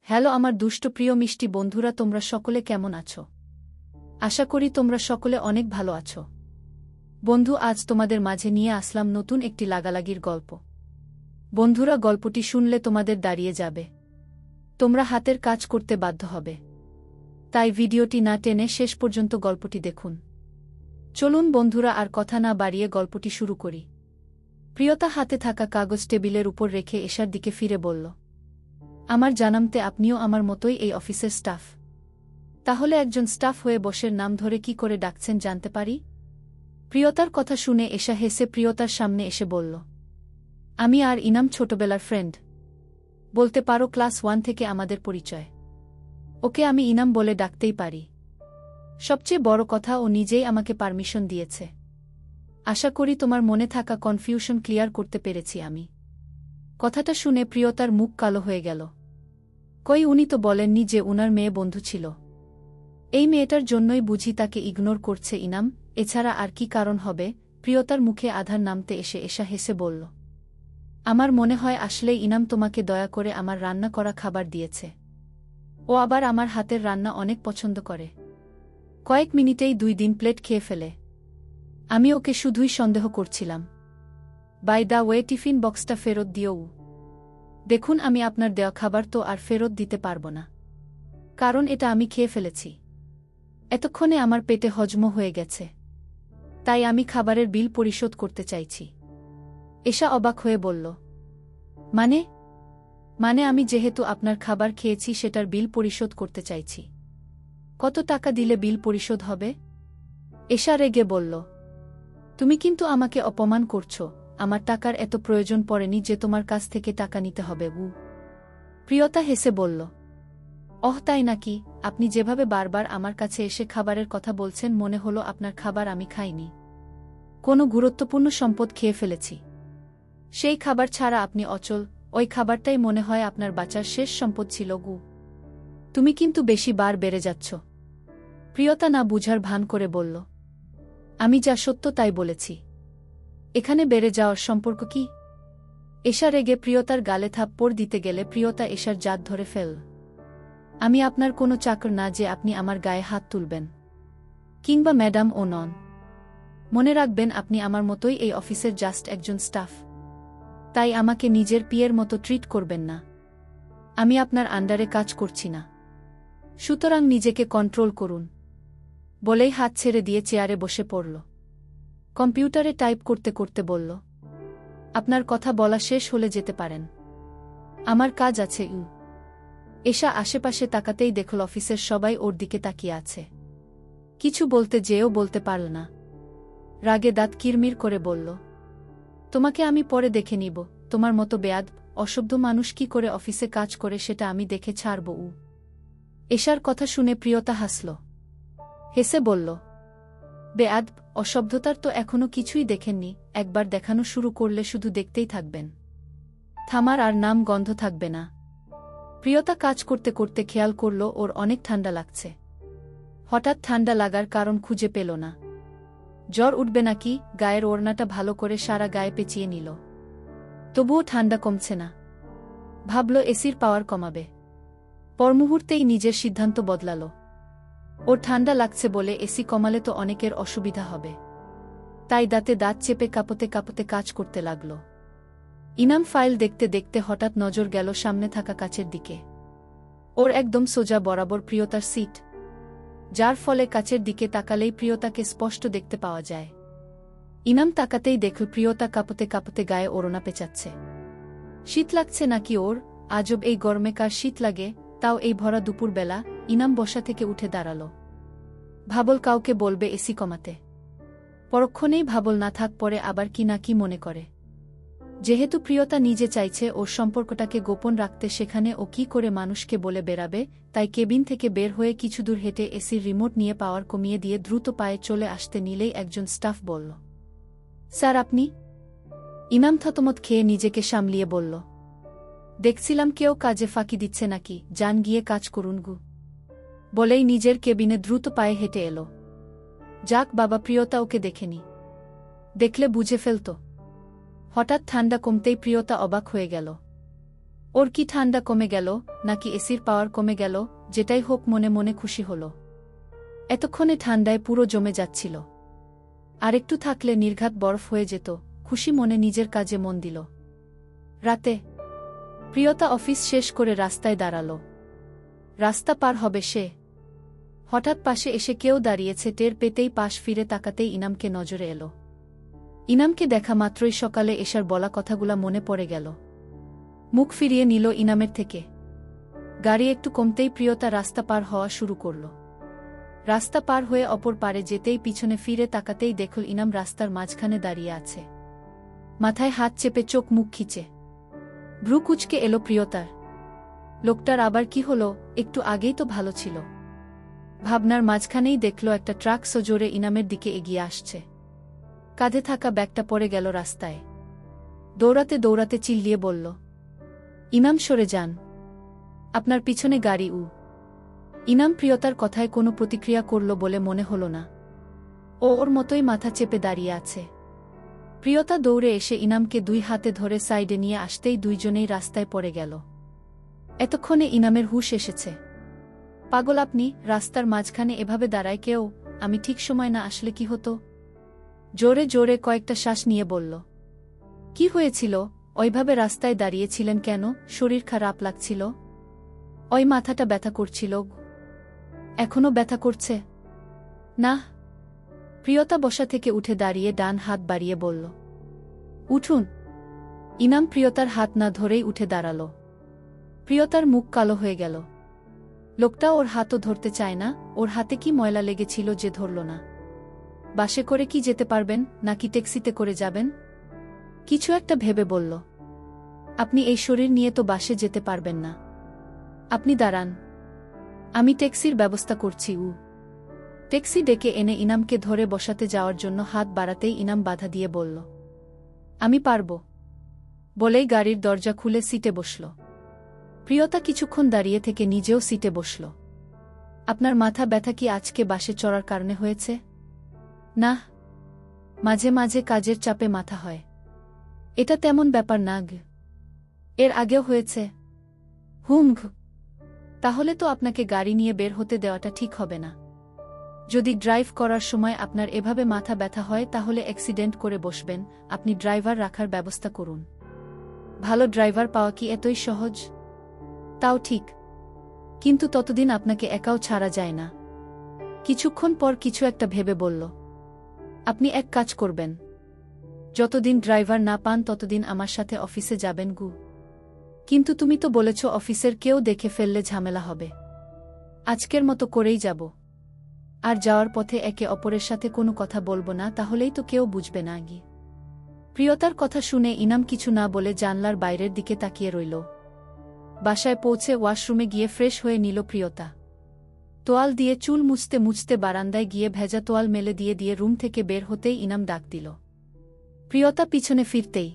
Hello আমার দুষ্ট প্রিয় মিষ্টি বন্ধুরা, তোমরা সকলে কেমন আছো? আশা করি তোমরা সকলে অনেক ভালো আছো। বন্ধু, আজ তোমাদের মাঝে নিয়ে আসলাম নতুন একটি লাগালাগির গল্প। বন্ধুরা, গল্পটি শুনলে তোমাদের দাঁড়িয়ে যাবে, তোমরা হাতের কাজ করতে বাধ্য হবে। তাই ভিডিওটি না টেনে শেষ পর্যন্ত গল্পটি দেখুন। চলুন বন্ধুরা, আর কথা না বাড়িয়ে গল্পটি শুরু করি। প্রিয়তা হাতে থাকা কাগজ টেবিলের উপর রেখে এশার দিকে ফিরে বলল, আমার জানামতে আপনিও আমার মতোই এই অফিসের স্টাফ। তাহলে একজন স্টাফ হয়ে বসের নাম ধরে কি করে ডাকছেন জানতে পারি? প্রিয়তার কথা শুনে এশা হেসে প্রিয়তার সামনে এসে বলল, আমি আর ইনাম ছোটবেলার ফ্রেন্ড। বলতে পারো ক্লাস 1 থেকে আমাদের পরিচয়। ওকে আমি ইনাম বলে ডাকতেই পারি। সবচেয়ে বড় কথা, ও নিজেই আমাকে পারমিশন দিয়েছে। আশা করি তোমার মনে থাকা কনফিউশন ক্লিয়ার করতে পেরেছি আমি। কথাটা শুনে প্রিয়তার মুখ কালো হয়ে গেল। কই, উনি তো বলেননি যে উনার মেয়ে বন্ধু ছিল? এই মেয়েটার জন্যই বুঝি তাকে ইগনোর করছে ইনাম, এছাড়া আর কি কারণ হবে? প্রিয়তার মুখে আধার নামতে এসে এশা হেসে বলল, আমার মনে হয় আসলেই ইনাম তোমাকে দয়া করে আমার রান্না করা খাবার দিয়েছে। ও আবার আমার হাতের রান্না অনেক পছন্দ করে। কয়েক মিনিটেই 2 প্লেট খেয়ে ফেলে। আমি ওকে শুধুই সন্দেহ করছিলাম। বাই দ্য ওয়ে, টিফিন বক্সটা ফেরত দিও। দেখুন, আমি আপনার দেওয়া খাবার তো আর ফেরত দিতে পারব না, কারণ এটা আমি খেয়ে ফেলেছি। এতক্ষণে আমার পেটে হজম হয়ে গেছে, তাই আমি খাবারের বিল পরিশোধ করতে চাইছি। এশা অবাক হয়ে বলল, মানে আমি যেহেতু আপনার খাবার খেয়েছি সেটার বিল পরিশোধ করতে চাইছি। কত টাকা দিলে বিল পরিশোধ হবে? এশা রেগে বলল, তুমি কিন্তু আমাকে অপমান করছো। আমার টাকার এত প্রয়োজন পড়েনি যে তোমার কাছ থেকে টাকা নিতে হবে। প্রিয়তা হেসে বলল, তাই নাকি? আপনি যেভাবে বারবার আমার কাছে এসে খাবারের কথা বলছেন, মনে হলো আপনার খাবার আমি খাইনি, কোনো গুরুত্বপূর্ণ সম্পদ খেয়ে ফেলেছি। সেই খাবার ছাড়া আপনি অচল। ওই খাবারটাই মনে হয় আপনার বাঁচার শেষ সম্পদ ছিল। তুমি কিন্তু বেশি বার বেড়ে যাচ্ছ। প্রিয়তা না বুঝার ভান করে বলল, আমি যা সত্য তাই বলেছি। এখানে বেড়ে যাওয়ার সম্পর্ক কি? এশা রেগে প্রিয়তার গালে থাপ্পড় দিতে গেলে প্রিয়তা এশার জাত ধরে ফেল। আমি আপনার কোনো চাকর না যে আপনি আমার গায়ে হাত তুলবেন, কিংবা ম্যাডাম ও নন। মনে রাখবেন, আপনি আমার মতোই এই অফিসের জাস্ট একজন স্টাফ। তাই আমাকে নিজের পিয়ের মতো ট্রিট করবেন না। আমি আপনার আন্ডারে কাজ করছি না, সুতরাং নিজেকে কন্ট্রোল করুন। বলেই হাত ছেড়ে দিয়ে চেয়ারে বসে পড়ল। কম্পিউটারে টাইপ করতে করতে বলল, আপনার কথা বলা শেষ হলে যেতে পারেন, আমার কাজ আছে। এশা আশেপাশে তাকাতেই দেখল অফিসের সবাই ওর দিকে তাকিয়ে আছে। কিছু বলতে যেও বলতে পারল না। রাগে দাঁত কিরমির করে বলল, তোমাকে আমি পরে দেখে নিব। তোমার মতো বেয়াদব অসভ্য মানুষ কি করে অফিসে কাজ করে সেটা আমি দেখে ছাড়ব। এশার কথা শুনে প্রিয়তা হাসল। হেসে বলল, বেয়াদব অসভ্যতার তো এখনো কিছুই দেখেননি। একবার দেখানো শুরু করলে শুধু দেখতেই থাকবেন, থামার আর নাম গন্ধ থাকবে না। প্রিয়তা কাজ করতে করতে খেয়াল করল ওর অনেক ঠান্ডা লাগছে। হঠাৎ ঠান্ডা লাগার কারণ খুঁজে পেল না। জ্বর উঠবে নাকি? গায়ের ওড়নাটা ভালো করে সারা গায়ে পেঁচিয়ে নিল, তবুও ঠান্ডা কমছে না। ভাবল এসির পাওয়ার কমাবে। পরমুহূর্তেই নিজের সিদ্ধান্ত বদলাল। ওর ঠান্ডা লাগছে বলে এসি কমালে তো অনেকের অসুবিধা হবে। তাই দাঁতে দাঁত চেপে কাঁপতে কাঁপতে কাজ করতে লাগল। ইনাম ফাইল দেখতে দেখতে হঠাৎ নজর গেল সামনে থাকা কাচের দিকে। ওর একদম সোজা বরাবর প্রিয়তার সিট, যার ফলে কাচের দিকে তাকালেই প্রিয়তাকে স্পষ্ট দেখতে পাওয়া যায়। ইনাম তাকাতেই দেখল প্রিয়তা কাঁপতে কাঁপতে গায়ে ওড়না পেঁচাচ্ছে। শীত লাগছে নাকি ওর? আজব, এই গরমে কার শীত লাগে, তাও এই ভরা দুপুরবেলা? ইনাম বসা থেকে উঠে দাঁড়াল। ভাবল কাউকে বলবে এসি কমাতে। পরক্ষণেই ভাবল না থাক, পরে আবার কি না কি মনে করে। যেহেতু প্রিয়তা নিজে চাইছে ওর সম্পর্কটাকে গোপন রাখতে, সেখানে ও কি করে মানুষকে বলে বেড়াবে? তাই কেবিন থেকে বের হয়ে কিছু দূর হেঁটে এসির রিমোট নিয়ে পাওয়ার কমিয়ে দিয়ে দ্রুত পায়ে চলে আসতে নিলেই একজন স্টাফ বলল, স্যার আপনি? ইনাম থতমত খেয়ে নিজেকে সামলিয়ে বলল, দেখছিলাম কেউ কাজে ফাঁকি দিচ্ছে নাকি, যান গিয়ে কাজ করুন। বলেই নিজের কেবিনে দ্রুত পায়ে হেঁটে এলো। যাক বাবা, প্রিয়তা ওকে দেখেনি, দেখলে বুঝে ফেলত। হঠাৎ ঠান্ডা কমতেই প্রিয়তা অবাক হয়ে গেল। ওর কি ঠান্ডা কমে গেল নাকি এসির পাওয়ার কমে গেল, যেটাই হোক মনে মনে খুশি হল। এতক্ষণে ঠান্ডায় পুরো জমে যাচ্ছিল। আরেকটু থাকলে নির্ঘাত বরফ হয়ে যেত। খুশি মনে নিজের কাজে মন দিল। রাতে প্রিয়তা অফিস শেষ করে রাস্তায় দাঁড়াল। রাস্তা পার হবে সে। হঠাৎ পাশে এসে কেউ দাঁড়িয়েছে টের পেতেই পাশ ফিরে তাকাতেই ইনামকে নজরে এলো। ইনামকে দেখা মাত্রই সকালে এসার বলা কথাগুলা মনে পড়ে গেল। মুখ ফিরিয়ে নিল ইনামের থেকে। গাড়ি একটু কমতেই প্রিয়তা রাস্তা পার হওয়া শুরু করল। রাস্তা পার হয়ে অপর পারে যেতেই পিছনে ফিরে তাকাতেই দেখল ইনাম রাস্তার মাঝখানে দাঁড়িয়ে আছে, মাথায় হাত চেপে চোখ মুখ খিচে। ভ্রু কুচকে এলো প্রিয়তার। লোকটার আবার কি হলো? একটু আগেই তো ভালো ছিল। ভাবনার মাঝখানেই দেখল একটা ট্রাক সজোরে ইনামের দিকে এগিয়ে আসছে। কাঁধে থাকা ব্যাগটা পড়ে গেল রাস্তায়। দৌড়াতে দৌড়াতে চিল্লিয়ে বলল, ইনাম সরে যান, আপনার পিছনে গাড়ি। ইনাম প্রিয়তার কথায় কোনো প্রতিক্রিয়া করল বলে মনে হল না। ও ওর মতোই মাথা চেপে দাঁড়িয়ে আছে। প্রিয়তা দৌড়ে এসে ইনামকে দুই হাতে ধরে সাইডে নিয়ে আসতেই দুইজনেই রাস্তায় পড়ে গেল। এতক্ষণে ইনামের হুঁশ এসেছে। পাগল আপনি? রাস্তার মাঝখানে এভাবে দাঁড়ায় কেউ? আমি ঠিক সময় না আসলে কি হতো? জোরে জোরে কয়েকটা শ্বাস নিয়ে বলল। কি হয়েছিল? ওইভাবে রাস্তায় দাঁড়িয়েছিলেন কেন? শরীর খারাপ লাগছিল? ওই মাথাটা ব্যথা করছিল? এখনো ব্যথা করছে? না। প্রিয়তা বসা থেকে উঠে দাঁড়িয়ে ডান হাত বাড়িয়ে বলল, উঠুন। ইনাম প্রিয়তার হাত না ধরেই উঠে দাঁড়াল। প্রিয়তার মুখ কালো হয়ে গেল। লোকটা ওর হাতও ধরতে চায় না। ওর হাতে কি ময়লা লেগেছিল যে ধরল না? বাসে করে কি যেতে পারবেন নাকি ট্যাক্সিতে করে যাবেন? কিছু একটা ভেবে বলল, আপনি এই শরীর নিয়ে তো বাসে যেতে পারবেন না। আপনি দাঁড়ান, আমি ট্যাক্সির ব্যবস্থা করছি। ট্যাক্সি ডেকে এনে ইনামকে ধরে বসাতে যাওয়ার জন্য হাত বাড়াতেই ইনাম বাধা দিয়ে বলল, আমি পারব। বলেই গাড়ির দরজা খুলে সিটে বসল। প্রিয়তা কিছুক্ষণ দাঁড়িয়ে থেকে নিজেও সিটে বসল। আপনার মাথা ব্যথা কি আজকে বাসে চড়ার কারণে হয়েছে? না, মাঝে মাঝে কাজের চাপে মাথা হয়। এটা তেমন ব্যাপার না। এর আগেও হয়েছে? তাহলে তো আপনাকে গাড়ি নিয়ে বের হতে দেওয়াটা ঠিক হবে না। যদি ড্রাইভ করার সময় আপনার এভাবে মাথা ব্যথা হয় তাহলে অ্যাক্সিডেন্ট করে বসবেন। আপনি ড্রাইভার রাখার ব্যবস্থা করুন। ভালো ড্রাইভার পাওয়া কি এতই সহজ? তাও ঠিক, কিন্তু ততদিন আপনাকে একাও ছাড়া যায় না। কিছুক্ষণ পর কিছু একটা ভেবে বলল, আপনি এক কাজ করবেন, যতদিন ড্রাইভার না পান ততদিন আমার সাথে অফিসে যাবেন। কিন্তু তুমি তো বলেছ অফিসের কেউ দেখে ফেললে ঝামেলা হবে। আজকের মতো করেই যাব। আর যাওয়ার পথে একে অপরের সাথে কোনো কথা বলবো না, তাহলেই তো কেউ বুঝবে না। প্রিয়তার কথা শুনে ইনাম কিছু না বলে জানলার বাইরের দিকে তাকিয়ে রইল। বাসায় পৌঁছে ওয়াশরুমে গিয়ে ফ্রেশ হয়ে নিল প্রিয়তা। তোয়াল দিয়ে চুল মুছতে মুছতে বারান্দায় গিয়ে ভেজা তোয়াল মেলে দিয়ে রুম থেকে বের হতেই ইনাম ডাক দিল। প্রিয়তা পিছনে ফিরতেই